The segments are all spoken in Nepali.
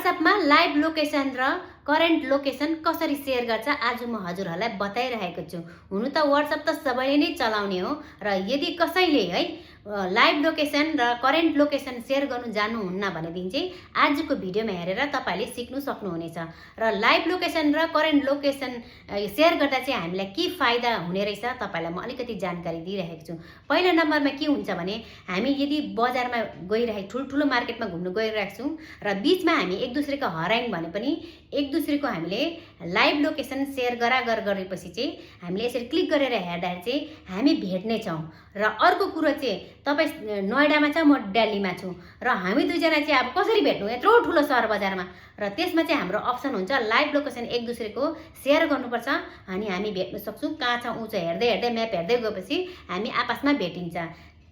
WhatsAppमा लाइभ लोकेसन र करेन्ट लोकेसन कसरी सेयर गर्छ आज म हजुरहरूलाई बताइरहेको छु। हुनु त WhatsApp त सबैले नै चलाउने हो र यदि कसैले है लाइभ लोकेसन र करेन्ट लोकेसन सेयर गर्नु जान्नुहुन्न भनेदेखि चाहिँ आजको भिडियोमा हेरेर तपाईले सिक्नु सक्नुहुनेछ। र लाइभ लोकेसन र करेन्ट लोकेसन सेयर गर्दा चाहिँ हामीलाई के फाइदा हुने रहेछ तपाईलाई म अलिकति जानकारी दिइरहेको छु। पहिलो नम्बरमा के हुन्छ भने हामी यदि बजारमा गइरहेको ठुलठुलो मार्केटमा घुम्न गइरहेको छौं र बीचमा हामी एक दुसरेको हरायौं भने पनि एक दुसरेको हामीले लाइभ लोकेसन सेयर गरेपछि चाहिँ हामीले यसरी क्लिक गरेर हेर्दाखेरि चाहिँ हामी भेट्ने छौं। र अर्को कुरा चाहिँ तपाई नोएडामा छ म दिल्लीमा छु र हामी दुईजना चाहिँ अब कसरी भेट्नु यत्रो ठुलो सहर बजारमा र त्यसमा चाहिँ हाम्रो अप्सन हुन्छ लाइभ लोकेसन एक दुसरेको सेयर गर्नुपर्छ अनि हामी भेट्न सक्छौं। कहाँ छ उ चाहिँ हेर्दै हेर्दै म्याप हेर्दै गएपछि हामी आपसमा भेटिन्छ।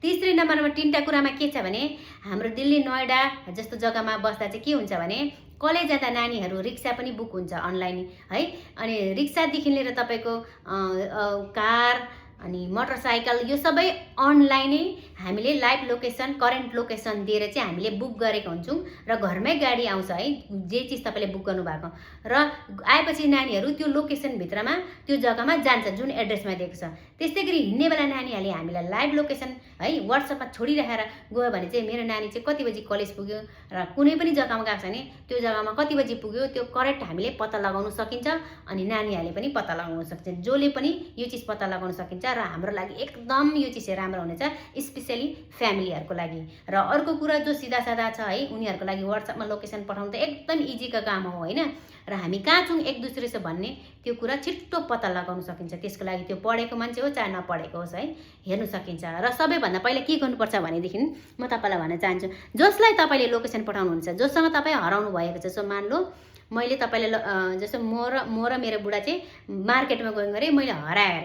तीसरी नम्बरमा तीनटा कुरामा के छ भने हाम्रो दिल्ली नोएडा जस्तो जग्गामा बस्दा चाहिँ के हुन्छ भने कलेज जाँदा नानीहरू रिक्सा पनि बुक हुन्छ अनलाइन है। अनि रिक्सादेखि लिएर तपाईको कार अनि मोटरसाइकल यो सबै अनलाइनै हामीले लाइभ लोकेसन करेन्ट लोकेसन दिएर चाहिँ हामीले बुक गरेको हुन्छौं र घरमै गाडी आउँछ है जे चीज तपाईले बुक गर्नु भएको र आएपछि नानीहरू त्यो लोकेसन भित्रमा त्यो जग्गामा जान्छ जुन एड्रेसमा दिएको छ। त्यस्तैगरी हिँड्ने बेला नानीहरूले हामीलाई लाइभ लोकेसन है WhatsAppमा छोडिराखेर गयो भने चाहिँ मेरो नानी चाहिँ कति बजी कलेज पुग्यो र कुनै पनि जग्गामा गएको छ भने त्यो जग्गामा कति बजी पुग्यो त्यो करेक्ट हामीले पत्ता लगाउन सकिन्छ अनि नानीहरूले पनि पत्ता लगाउन सक्छ। जसले पनि यो चीज पत्ता लगाउन सकिन्छ र हाम्रो लागि एकदम यो चीज राम्रो हुनेछ स्पेशली फ्यामिलीहरुको लागि। र अर्को कुरा जो सिधा साधा छ है उनीहरुको लागि WhatsAppमा लोकेसन पठाउनु त एकदम इजीको काम हो हैन। र हामी कहाँ छौं एक दुसरेसँग भन्ने त्यो कुरा छिट्टो पत्ता लगाउन सकिन्छ। त्यसको लागि त्यो पढेको मान्छे हो चाहे नपढेको होस् है हेर्न सकिन्छ। र सबैभन्दा पहिला के गर्नुपर्छ भनेदेखि म तपाईलाई भन्न चाहन्छु जसलाई तपाईले लोकेसन पठाउनुहुन्छ जोसँग तपाई हराउनु भएको छ। सो मान लो मैले तपाईलाई जस्तो म र मेरो बुढा चाहिँ मार्केटमा गयौं गरे मैले हराए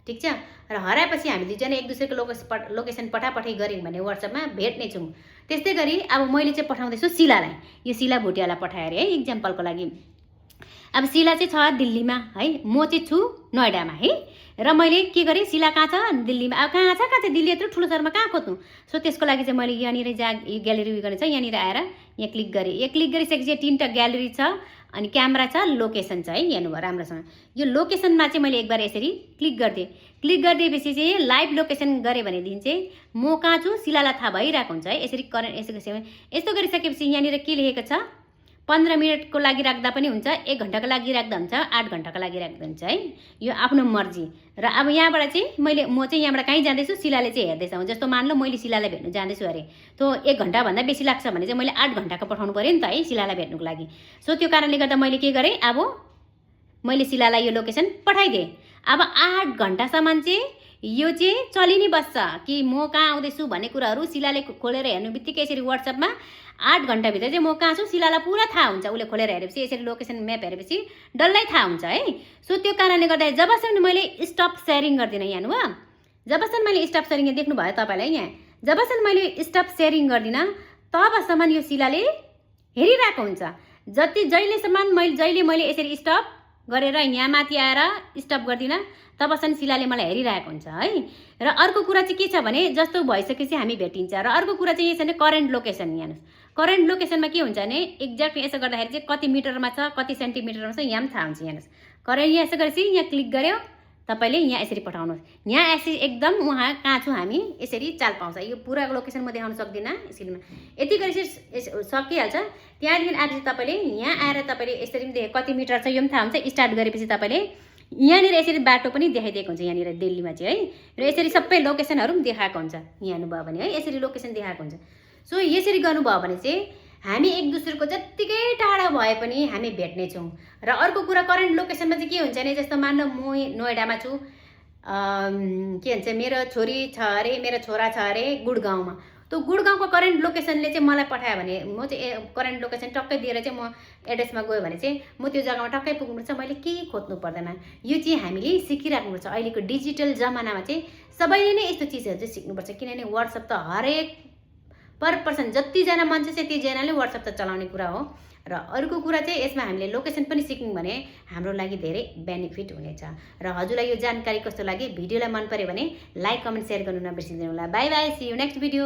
ठीक छ र हराएपछि हामी दुईजना एक दुसरेको लोकेसन पठापठाई गर्यौं भने WhatsAppमा भेट्ने छौं। त्यस्तै गरी अब मैले चाहिँ पठाउँदैछु शिलालाई यो शिला भुटियालाई पठाए है एक्जाम्पलको लागि। अब शिला चाहिँ छ दिल्लीमा है म चाहिँ छु नोएडामा है र मैले के गरे शिला कहाँ छ दिल्लीमा। अब कहाँ छ दिल्ली यत्रो ठुलो शहरमा कहाँ खोज्नु। सो त्यसको लागि चाहिँ मैले यहाँनिर ग्यालेरी गर्ने छ यहाँनिर आएर यहाँ क्लिक गरे। यहाँ क्लिक गरिसकेपछि तीनटा ग्यालेरी छ अनि क्यामेरा छ लोकेसन छ है हेर्नुभयो राम्रोसँग। यो लोकेसनमा चाहिँ मैले एक बार यसरी क्लिक गर्दिए। क्लिक गरिदिएपछि चाहिँ लाइभ लोकेसन गरे भनेदेखि चाहिँ म कहाँ छु शिलालाई थाहा भइरहेको हुन्छ है। यसरी करेन्ट यस्तो गरिसकेपछि यहाँनिर के लेखेको छ 15 मिनेटको लागि राख्दा पनि हुन्छ 1 घण्टाको लागि राख्दा हुन्छ 8 घण्टाको लागि राख्दा हुन्छ है यो आफ्नो मर्जी। र अब यहाँबाट चाहिँ म चाहिँ यहाँबाट कहीँ जाँदैछु शिलाले चाहिँ हेर्दैछ जस्तो मान लो मैले शिलालाई भेट्न जाँदैछु अरे त्यो 1 घण्टा भन्दा बेसी लाग्छ भने चाहिँ मैले 8 घण्टाको पठाउनु पर्यो नि त है शिलालाई भेट्नुको लागि। सो त्यो कारणले गर्दा मैले के गरेँ अब मैले शिलालाई यो लोकेसन पठाइदिएँ। अब 8 घण्टासम्म चाहिँ यो चाहिँ चलि नै बस्छ कि म कहाँ आउँदैछु भन्ने कुराहरू शिलाले खोलेर हेर्नु बित्तिकै यसरी WhatsAppमा 8 घण्टाभित्र चाहिँ म कहाँ छु शिलालाई पुरा थाहा हुन्छ। उसले खोलेर हेरेपछि यसरी लोकेसन म्याप हेरेपछि डल्लै थाहा हुन्छ है। सो त्यो कारणले गर्दा जबसम्म मैले स्टप सेयरिङ गर्दिनँ यहाँ नु जबसम्म मैले स्टप सेयरिङ देख्नु भयो तपाईलाई यहाँ जबसम्म मैले स्टप सेयरिङ गर्दिनँ तबसम्म यो शिलाले हेरिरहेको हुन्छ। जहिले मैले यसरी स्टप गरेर यहाँ माथि आएर स्टप गर्दिनँ तबसम्म शिलाले मलाई हेरिरहेको हुन्छ है। र अर्को कुरा चाहिँ के छ भने जस्तो भइसकेपछि हामी भेटिन्छ। र अर्को कुरा चाहिँ के छ भने करेन्ट लोकेसन हेर्नुस् करेन्ट लोकेसनमा के हुन्छ भने एक्ज्याक्ट यसो गर्दाखेरि चाहिँ कति मिटरमा छ कति सेन्टिमिटरमा छ यहाँ पनि थाहा हुन्छ। हेर्नुस् करेन्ट यहाँ यसो गरेपछि यहाँ क्लिक गर्यो तपाईले यहाँ यसरी पठाउनुहोस् यहाँ यसरी एकदम उहाँ कहाँ छु हामी यसरी चाल पाउँछ। यो पुरा लोकेसन म देखाउन सक्दिनँ स्क्रिनमा यति गरेपछि सकिहाल्छ। त्यहाँदेखि आएपछि तपाईले यहाँ आएर तपाईले यसरी पनि कति मिटर छ यो पनि थाहा हुन्छ। स्टार्ट गरेपछि तपाईले यहाँनिर यसरी बाटो पनि देखाइदिएको हुन्छ यहाँनिर दिल्लीमा चाहिँ है र यसरी सबै लोकेसनहरू पनि देखाएको हुन्छ यहाँ हेर्नुभयो भने है यसरी लोकेसन देखाएको हुन्छ। सो यसरी गर्नुभयो भने चाहिँ हामी एक दुसरेको जत्तिकै टाढा भए पनि हामी भेट्ने छौं। र अर्को कुरा करेन्ट लोकेसनमा चाहिँ के हुन्छ भने जस्तो मान लो म नोएडामा छु के भन्छ मेरो छोरी छ अरे मेरो छोरा छ अरे गुडगाउँमा त्यो गुडगाउँको करेन्ट लोकेसनले चाहिँ मलाई पठायो भने म चाहिँ करेन्ट लोकेसन टक्कै दिएर चाहिँ म एड्रेसमा गयो भने चाहिँ म त्यो जग्गामा टक्कै पुग्नुपर्छ मैले केही खोज्नु पर्दैन। यो चाहिँ हामीले सिकिराख्नुपर्छ। अहिलेको डिजिटल जमानामा चाहिँ सबैले नै यस्तो चिजहरू चाहिँ सिक्नुपर्छ किनभने WhatsApp त हरेक पर पर्सन जतिजना मान्छे छ त्यतिजनाले WhatsApp त चलाउने कुरा हो। र अर्को कुरा चाहिँ यसमा हामीले लोकेसन पनि सिक्यौं भने हाम्रो लागि धेरै बेनिफिट हुनेछ। र हजुरलाई यो जानकारी कस्तो लाग्यो भिडियोलाई मन पर्यो भने लाइक कमेन्ट शेयर गर्नु नबिर्सिदिनु होला। Bye bye C you next video.